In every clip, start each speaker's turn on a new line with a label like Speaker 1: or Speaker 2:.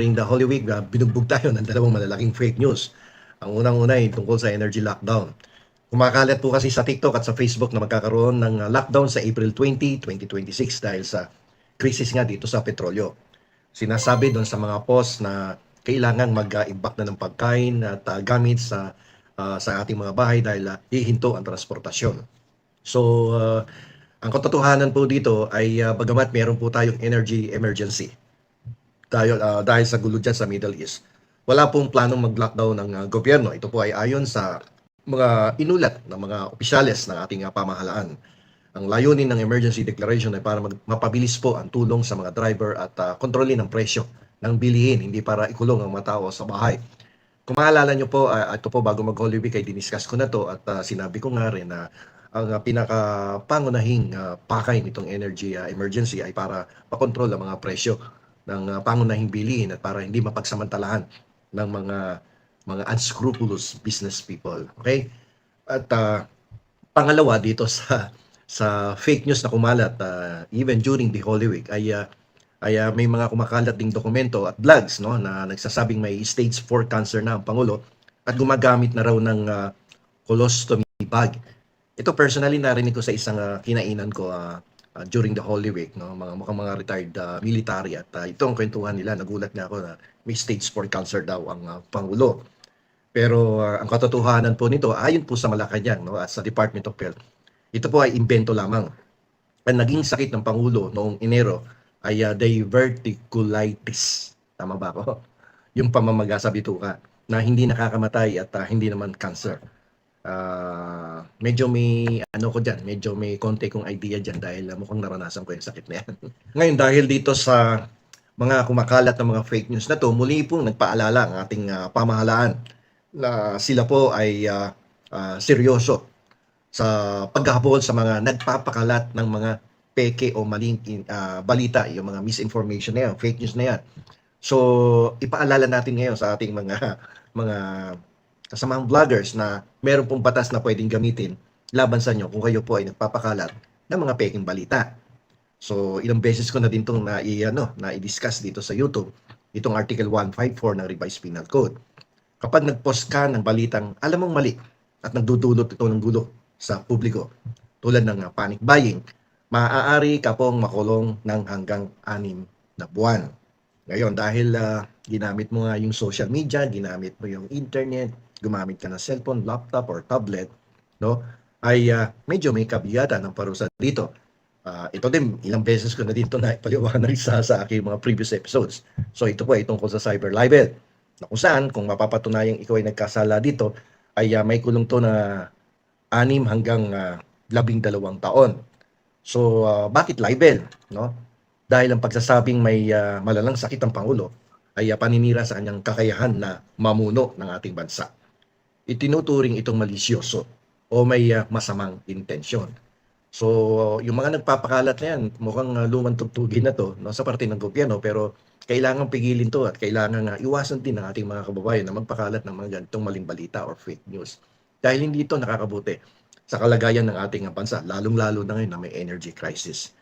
Speaker 1: during the Holy Week, binugbog tayo ng dalawang malalaking fake news. Ang unang-una ay tungkol sa energy lockdown. Kumakalat po kasi sa TikTok at sa Facebook na magkakaroon ng lockdown sa April 20, 2026 dahil sa krisis nga dito sa petrolyo. Sinasabi doon sa mga post na kailangan mag-imbak na ng pagkain at gamit sa ating mga bahay dahil hihinto ang transportasyon. So, ang katotohanan po dito ay bagamat meron po tayong energy emergency dahil sa gulo dyan sa Middle East, wala pong planong mag-lockdown ng gobyerno. Ito po ay ayon sa mga inulat ng mga opisyales ng ating pamahalaan. Ang layunin ng emergency declaration ay para mapabilis po ang tulong sa mga driver at kontrolin ang presyo ng bilihin, hindi para ikulong ang mga tao sa bahay. Kung maalala nyo po, ito po bago mag-Holy Week ay diniscuss ko na to at sinabi ko nga rin na ang pinaka-pangunahing pakay nitong energy emergency ay para makontrol ang mga presyo ng pangunahing bilihin at para hindi mapagsamantalahan ng mga unscrupulous business people. Okay? At pangalawa dito sa fake news na kumalat even during the Holy Week ay may mga kumakalat ding dokumento at blogs no na nagsasabing may stage 4 cancer na ang Pangulo at gumagamit na raw ng colostomy bag. Ito personally narinig ko sa isang kinainan ko during the Holy Week, no, mukhang mga retired military at ito ang kwentuhan nila. Nagulat nga ako na may stage 4 cancer daw ang Pangulo. Pero ang katotohanan po nito, ayon po sa Malacanang, no, at sa Department of Health, ito po ay imbento lamang. Ang naging sakit ng Pangulo noong Enero ay diverticulitis. Tama ba ako? Yung pamamaga sa bituka na hindi nakakamatay at hindi naman cancer. Medyo may medyo may konti kong idea dyan dahil mukhang naranasan ko yung sakit na yan. Ngayon dahil dito sa mga kumakalat ng mga fake news na to, muli pong nagpaalala ang ating pamahalaan na sila po ay seryoso sa paghahabol sa mga nagpapakalat ng mga peke o maling balita, yung mga misinformation na yan, fake news na yan. So ipaalala natin ngayon sa ating mga kasamang vloggers na meron pong batas na pwedeng gamitin laban sa inyo kung kayo po ay nagpapakalat ng mga peking balita. So ilang beses ko na din itong na-discuss dito sa YouTube, itong Article 154 ng Revised Penal Code. Kapag nag-post ka ng balitang alam mong mali at nagdudulot ito ng gulo sa publiko, tulad ng panic buying, maaari ka pong makulong ng hanggang 6 na buwan. Ngayon, dahil ginamit mo nga yung social media, ginamit mo yung internet, gumamit ka ng cellphone, laptop, or tablet, no, ay medyo may kabiyatan ng parusa dito. Ito din, ilang beses ko na dito na ipaliwanag sa aking mga previous episodes. So ito po ay tungkol sa cyber libel, na kung saan, kung mapapatunayang ikaw ay nagkasala dito, ay may kulong to na 6 hanggang 12 taon. So bakit libel? No? Dahil ang pagsasabing may malalang sakit ang Pangulo ay paninira sa kanyang kakayahan na mamuno ng ating bansa. Itinuturing itong malisyoso o may masamang intensyon. So, yung mga nagpapakalat na yan, mukhang lumang tugtugin na to, no, sa parte ng gobyerno, pero kailangan pigilin to at kailangan iwasan din ng ating mga kababayan na magpakalat ng mga ganitong maling balita or fake news. Dahil hindi ito nakakabuti sa kalagayan ng ating bansa, lalong-lalo na ngayon na may energy crisis.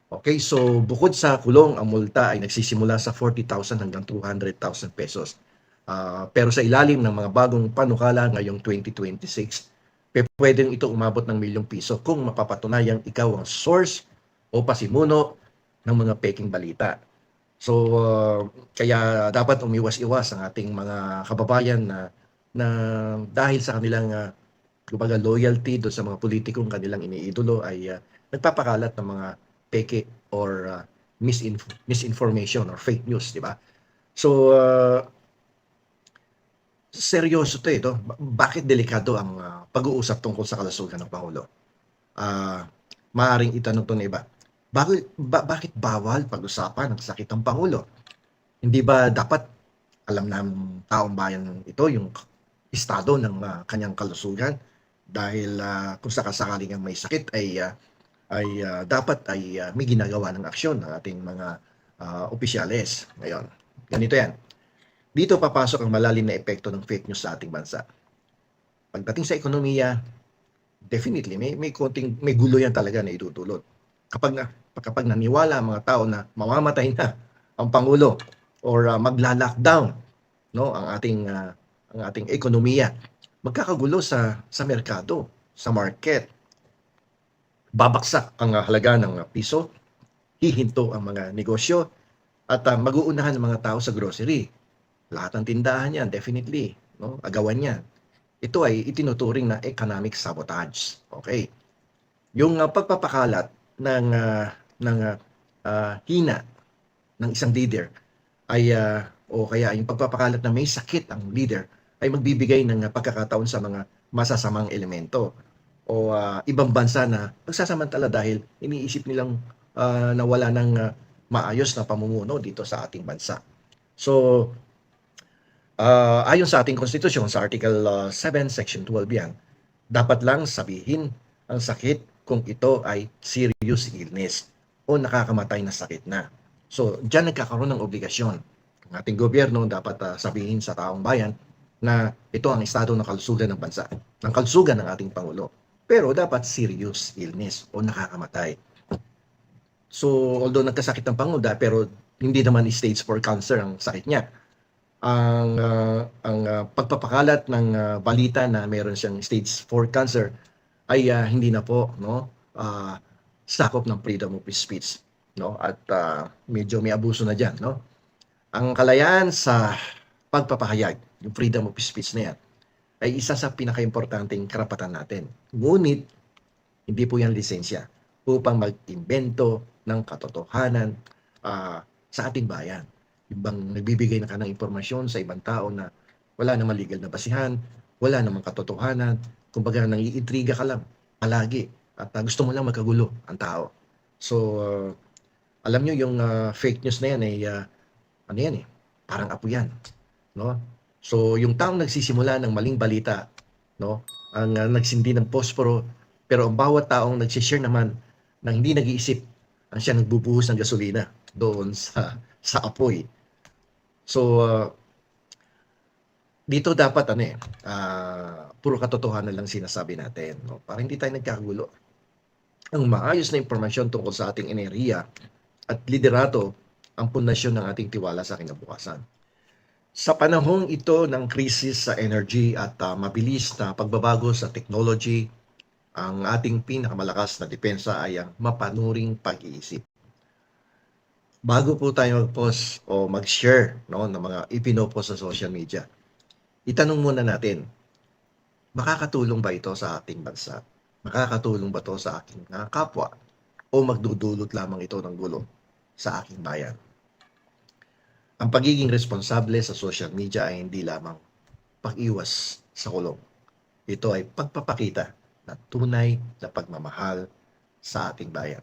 Speaker 1: Okay, so bukod sa kulong, ang multa ay nagsisimula sa 40,000 hanggang 200,000 pesos. Pero sa ilalim ng mga bagong panukala ngayong 2026, pwedeng ito umabot ng milyong piso kung mapapatunayang ikaw ang source o pasimuno ng mga peking balita. So, kaya dapat umiwas-iwas ang ating mga kababayan na dahil sa kanilang loyalty doon sa mga politikong kanilang iniidolo ay nagpapakalat ng mga peke or misinformation or fake news, di ba? So, seryoso to ito. Bakit delikado ang pag-uusap tungkol sa kalusugan ng Pangulo? Maaring itanong to na iba. Bakit bawal pag-usapan ang sakit ng Pangulo? Hindi ba dapat alam ng taong bayan ito yung estado ng kanyang kalusugan? Dahil kung sakasakaling may sakit ay dapat may ginagawa ng aksyon ng ating mga opisyales. Ngayon, ganito yan. Dito papasok ang malalim na epekto ng fake news sa ating bansa. Pagdating sa ekonomiya, definitely may gulo yan talaga na idudulot. Kapag naniwala ang mga tao na mamamatay na ang Pangulo or magla-lockdown, no, ang ating ekonomiya. Magkakagulo sa merkado, sa market. Babaksak ang halaga ng piso, hihinto ang mga negosyo, at mag-uunahan ang mga tao sa grocery. Lahat ng tindahan yan, definitely, no, agawan yan. Ito ay itinuturing na economic sabotage. Okay. Yung pagpapakalat ng hina ng isang leader ay o kaya yung pagpapakalat na may sakit ang leader ay magbibigay ng pagkakataon sa mga masasamang elemento o ibang bansa na magsasamantala dahil iniisip nilang na wala ng maayos na pamumuno dito sa ating bansa. So, ayon sa ating konstitusyon, sa Article 7, Section 12 yan, dapat lang sabihin ang sakit kung ito ay serious illness o nakakamatay na sakit na. So, diyan nagkakaroon ng obligasyon. Ang ating gobyerno dapat sabihin sa taong bayan na ito ang estado ng kalusugan ng bansa, ng kalusugan ng ating Pangulo. Pero dapat serious illness o nakakamatay. So, although nagkasakit ng Pangulo, pero hindi naman stage 4 cancer ang sakit niya. Ang pagpapakalat ng balita na meron siyang stage 4 cancer ay hindi na po, no, sakop ng freedom of speech, no, at medyo may abuso na diyan, no. Ang kalayaan sa pagpapahayag, yung freedom of speech na yan, ay isa sa pinakaimportanteng karapatan natin. Ngunit hindi po yan lisensya upang mag-imbento ng katotohanan sa ating bayan. Ibang nagbibigay na ka ng impormasyon sa ibang tao na wala namang legal na basihan, wala namang katotohanan, kumbaga nangiintriga ka lang palagi at gusto mo lang magkagulo ang tao. So, alam nyo yung fake news na yan ay ano yan eh, parang apo yan, no? So, yung taong nagsisimula ng maling balita, no, ang nagsindi ng posporo, pero ang bawat taong nagsishare naman ng hindi nag-iisip, ang siya nagbubuhos ng gasolina doon sa apoy. So, dito dapat puro katotohanan lang sinasabi natin, no? Para hindi tayo nagkakagulo. Ang maayos na impormasyon tungkol sa ating enerhiya at liderato ang pundasyon ng ating tiwala sa kinabukasan. Sa panahong ito ng krisis sa energy at mabilis na pagbabago sa technology, ang ating pinakamalakas na depensa ay ang mapanuring pag-iisip. Bago po tayo mag-post o mag-share, no, ng mga ipinopost sa social media, itanong muna natin, makakatulong ba ito sa ating bansa? Makakatulong ba ito sa aking kapwa? O magdudulot lamang ito ng gulo sa aking bayan? Ang pagiging responsable sa social media ay hindi lamang pag-iwas sa kulong. Ito ay pagpapakita ng tunay na pagmamahal sa ating bayan.